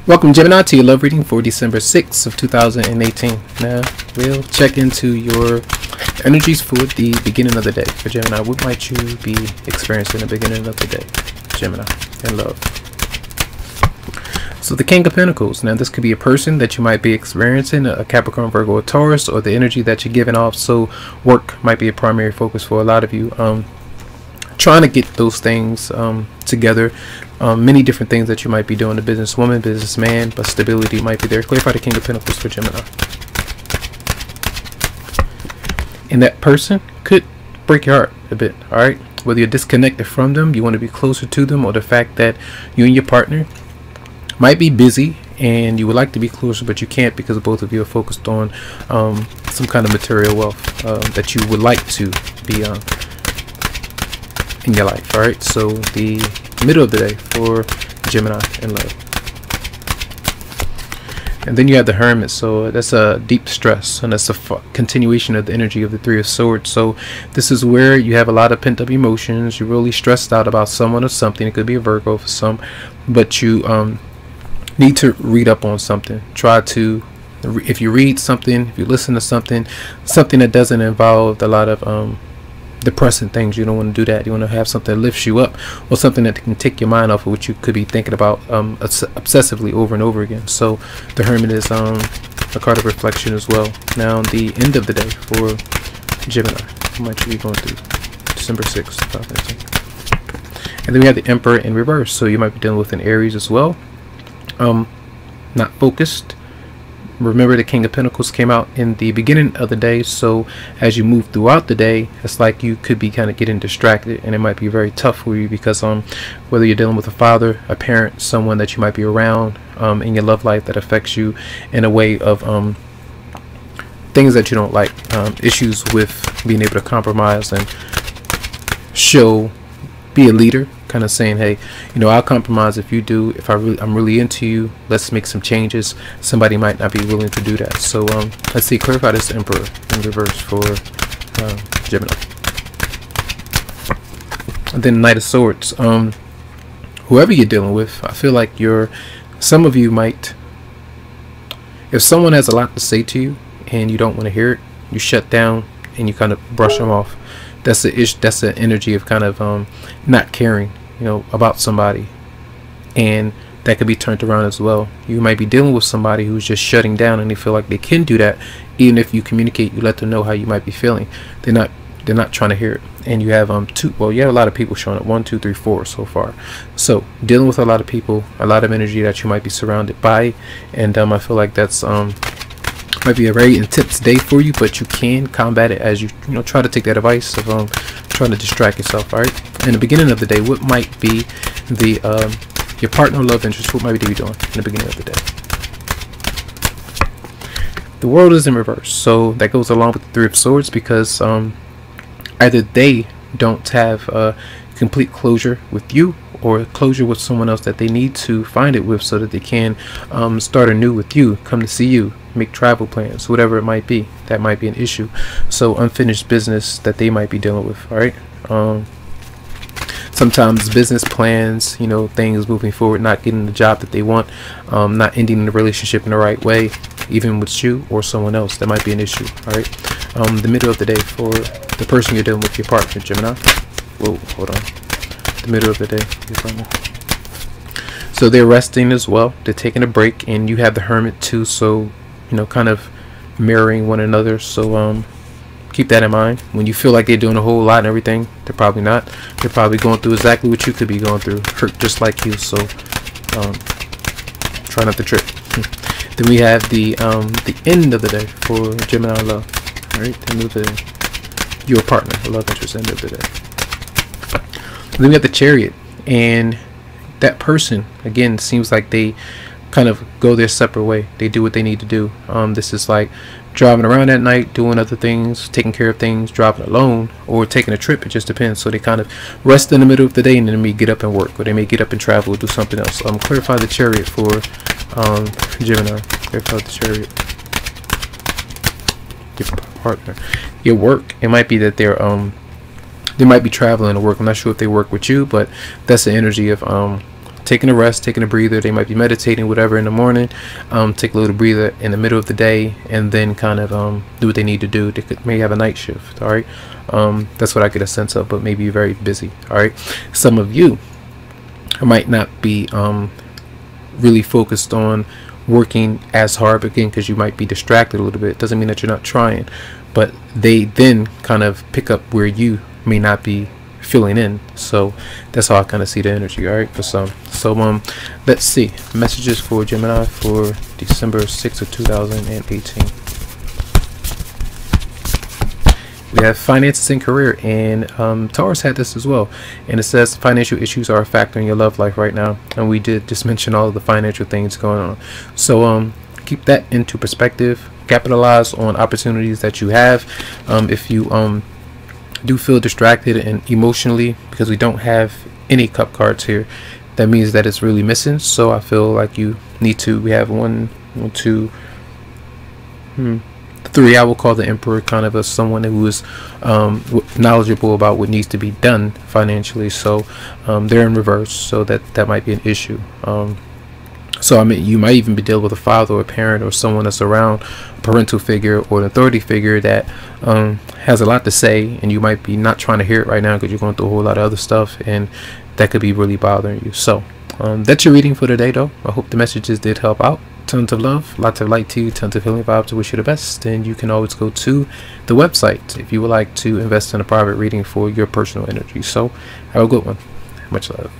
Welcome, Gemini, to your love reading for December 6th of 2018. Now, we'll check into your energies for the beginning of the day. For Gemini, what might you be experiencing in the beginning of the day, Gemini, in love? So the King of Pentacles. Now, this could be a person that you might be experiencing, a Capricorn, Virgo, or Taurus, or the energy that you're giving off. So work might be a primary focus for a lot of you. Trying to get those things together. Many different things that you might be doing, a businesswoman, businessman, but stability might be there. Clarify the King of Pentacles for Gemini. And that person could break your heart a bit, all right? Whether you're disconnected from them, you want to be closer to them, or the fact that you and your partner might be busy and you would like to be closer, but you can't because both of you are focused on some kind of material wealth that you would like to be in your life. All right, so the middle of the day for Gemini in love. And then you have the Hermit, so that's a deep stress, and that's a continuation of the energy of the Three of Swords. So this is where you have a lot of pent-up emotions. You're really stressed out about someone or something. It could be a Virgo for some, but you need to read up on something. Try to, if you read something, if you listen to something that doesn't involve a lot of depressing things, you don't want to do that. You want to have something that lifts you up, or something that can take your mind off of what you could be thinking about obsessively over and over again. So the Hermit is a card of reflection as well. Now, the end of the day for Gemini, what might you be going through December 6th, 2018. And then we have the Emperor in reverse, so you might be dealing with an Aries as well. Not focused. Remember, the King of Pentacles came out in the beginning of the day, so as you move throughout the day, it's like you could be kind of getting distracted, and it might be very tough for you because whether you're dealing with a father, a parent, someone that you might be around in your love life that affects you in a way of things that you don't like, issues with being able to compromise and be a leader, kind of saying, hey, you know, I'll compromise if you do. If I'm really into you, let's make some changes. Somebody might not be willing to do that. So let's see, clarify this Emperor in reverse for Gemini. And then Knight of Swords. Whoever you're dealing with, I feel like some of you might, if someone has a lot to say to you and you don't want to hear it, you shut down and you kind of brush them off. That's the energy of kind of not caring, you know, about somebody, and that could be turned around as well. You might be dealing with somebody who's just shutting down, and they feel like they can do that. Even if you communicate, you let them know how you might be feeling, they're not trying to hear it. And you have you have a lot of people showing up, 1 2 3 4 so far. So dealing with a lot of people, a lot of energy that you might be surrounded by, and I feel like that's might be a very intense day for you, but you can combat it as you try to take that advice of trying to distract yourself. All right, in the beginning of the day, what might be your partner or love interest, what might they be doing in the beginning of the day? The World is in reverse, so that goes along with the Three of Swords, because either they don't have complete closure with you, or closure with someone else that they need to find it with, so that they can start anew with you, come to see you, make travel plans, whatever it might be. That might be an issue. So unfinished business that they might be dealing with. All right, sometimes business plans, things moving forward, not getting the job that they want, not ending the relationship in the right way, even with you or someone else. That might be an issue. All right, the middle of the day for the person you're dealing with, your partner, Gemini. Whoa, hold on. The middle of the day, your partner. So they're resting as well. They're taking a break, and you have the Hermit too. So kind of mirroring one another. So keep that in mind. When you feel like they're doing a whole lot and everything, they're probably not. They're probably going through exactly what you could be going through, hurt just like you. So try not to trip. Then we have the end of the day for Gemini love. All right, the end of the day, your partner, the love interest, end of the day. And then we have the Chariot, and that person again seems like they kind of go their separate way. They do what they need to do. This is like driving around at night, doing other things, taking care of things, driving alone, or taking a trip. It just depends. So they kind of rest in the middle of the day, and then they may get up and work, or they may get up and travel or do something else. Clarify the Chariot for Gemini. Clarify the Chariot. Your partner, your work. It might be that they might be traveling to work. I'm not sure if they work with you, but that's the energy of taking a rest, taking a breather. They might be meditating, whatever, in the morning. Take a little breather in the middle of the day, and then kind of do what they need to do. They could maybe have a night shift. All right, that's what I get a sense of. But maybe you're very busy. All right, some of you might not be really focused on working as hard, again, because you might be distracted a little bit. It doesn't mean that you're not trying, but they then kind of pick up where you may not be filling in. So that's how I kind of see the energy. All right, for some. So let's see messages for Gemini for December 6th of 2018. We have finances and career, and Taurus had this as well, and it says financial issues are a factor in your love life right now, and we did just mention all of the financial things going on. So keep that into perspective. Capitalize on opportunities that you have. If you do feel distracted and emotionally, because we don't have any cup cards here, that means that it's really missing. So I feel like you need to, we have one, two, three. I will call the Emperor kind of someone who is knowledgeable about what needs to be done financially. So they're in reverse, so that might be an issue. So I mean, you might even be dealing with a father or a parent or someone that's around, a parental figure or an authority figure that has a lot to say, and you might be not trying to hear it right now because you're going through a whole lot of other stuff, and that could be really bothering you. So that's your reading for today, though. I hope the messages did help out. Tons of love, lots of light to you, tons of healing vibes. I wish you the best, and you can always go to the website if you would like to invest in a private reading for your personal energy. So have a good one. Much love.